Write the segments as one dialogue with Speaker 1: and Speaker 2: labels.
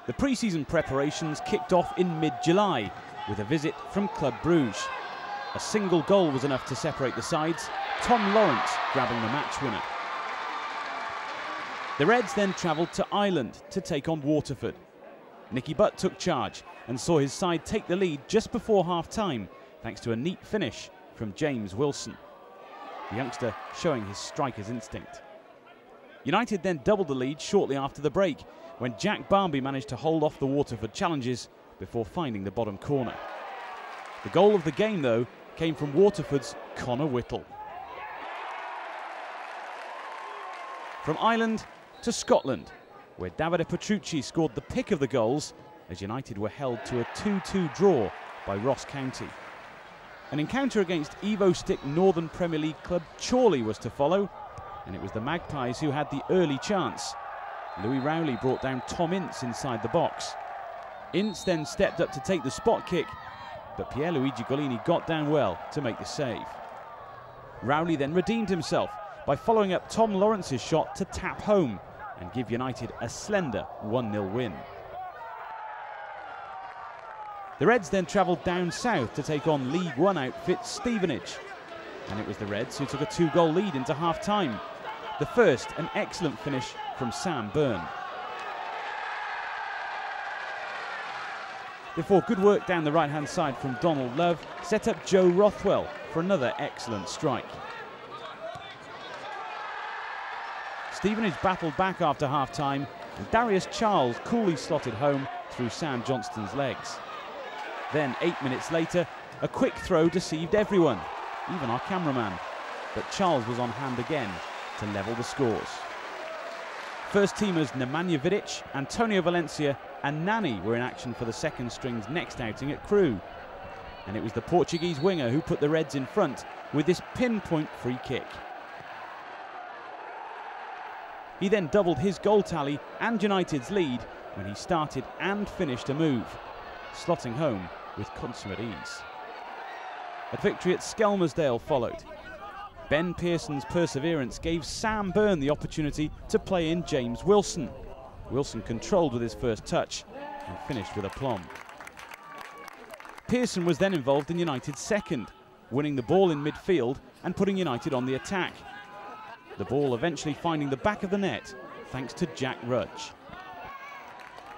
Speaker 1: The pre-season preparations kicked off in mid-July with a visit from Club Bruges. A single goal was enough to separate the sides, Tom Lawrence grabbing the match winner. The Reds then travelled to Ireland to take on Waterford. Nicky Butt took charge and saw his side take the lead just before half-time thanks to a neat finish from James Wilson, the youngster showing his striker's instinct. United then doubled the lead shortly after the break when Jack Barmby managed to hold off the Waterford challenges before finding the bottom corner. The goal of the game, though, came from Waterford's Connor Whittle. From Ireland to Scotland, where Davide Petrucci scored the pick of the goals as United were held to a 2-2 draw by Ross County. An encounter against Evo Stick Northern Premier League club Chorley was to follow, and it was the Magpies who had the early chance. Louis Rowley brought down Tom Ince inside the box. Ince then stepped up to take the spot kick, but Pierluigi Golini got down well to make the save. Rowley then redeemed himself by following up Tom Lawrence's shot to tap home and give United a slender 1-0 win. The Reds then travelled down south to take on League One outfit Stevenage, and it was the Reds who took a 2-goal lead into half-time. The first, an excellent finish from Sam Byrne. Before good work down the right-hand side from Donald Love set up Joe Rothwell for another excellent strike. Stevenage battled back after half-time, and Darius Charles coolly slotted home through Sam Johnston's legs. Then, 8 minutes later, a quick throw deceived everyone, even our cameraman, but Charles was on hand again to level the scores. First teamers Nemanja Vidic, Antonio Valencia and Nani were in action for the second string's next outing at Crewe. And it was the Portuguese winger who put the Reds in front with this pinpoint free kick. He then doubled his goal tally and United's lead when he started and finished a move, slotting home with consummate ease. A victory at Skelmersdale followed. Ben Pearson's perseverance gave Sam Byrne the opportunity to play in James Wilson. Wilson controlled with his first touch and finished with aplomb. Pearson was then involved in United's second, winning the ball in midfield and putting United on the attack. The ball eventually finding the back of the net thanks to Jack Rudge.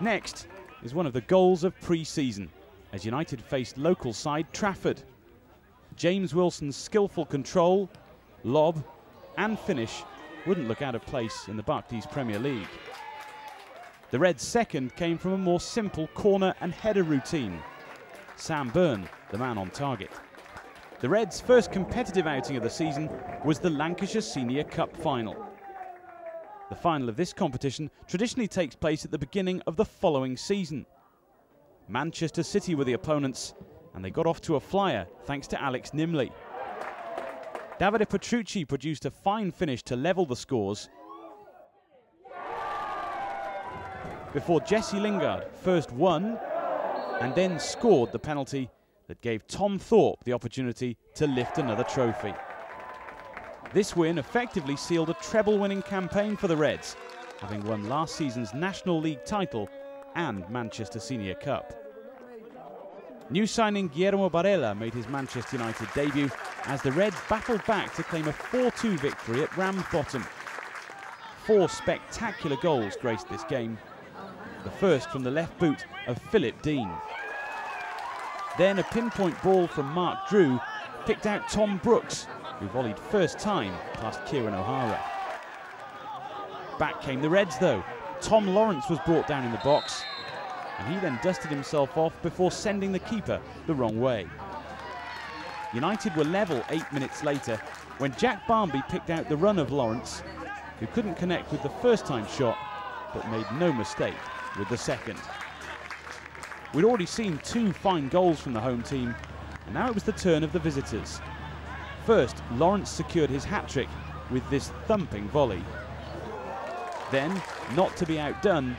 Speaker 1: Next is one of the goals of pre-season as United faced local side Trafford. James Wilson's skillful control, lob and finish wouldn't look out of place in the Barclays Premier League. The Reds' second came from a more simple corner and header routine. Sam Byrne, the man on target. The Reds' first competitive outing of the season was the Lancashire Senior Cup final. The final of this competition traditionally takes place at the beginning of the following season. Manchester City were the opponents, and they got off to a flyer thanks to Alex Nimley. Davide Petrucci produced a fine finish to level the scores before Jesse Lingard first won and then scored the penalty that gave Tom Thorpe the opportunity to lift another trophy. This win effectively sealed a treble-winning campaign for the Reds, having won last season's National League title and Manchester Senior Cup. New signing Guillermo Barella made his Manchester United debut as the Reds battled back to claim a 4-2 victory at Ramsbottom. 4 spectacular goals graced this game, the first from the left boot of Philip Dean. Then a pinpoint ball from Mark Drew picked out Tom Brooks, who volleyed first time past Kieran O'Hara. Back came the Reds though. Tom Lawrence was brought down in the box, and he then dusted himself off before sending the keeper the wrong way. United were level 8 minutes later when Jack Barmby picked out the run of Lawrence, who couldn't connect with the first time shot but made no mistake with the second. We'd already seen 2 fine goals from the home team, and now it was the turn of the visitors. First, Lawrence secured his hat-trick with this thumping volley. Then, not to be outdone,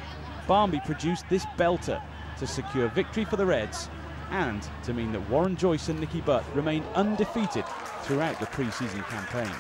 Speaker 1: Barmby produced this belter to secure victory for the Reds and to mean that Warren Joyce and Nicky Butt remained undefeated throughout the pre-season campaign.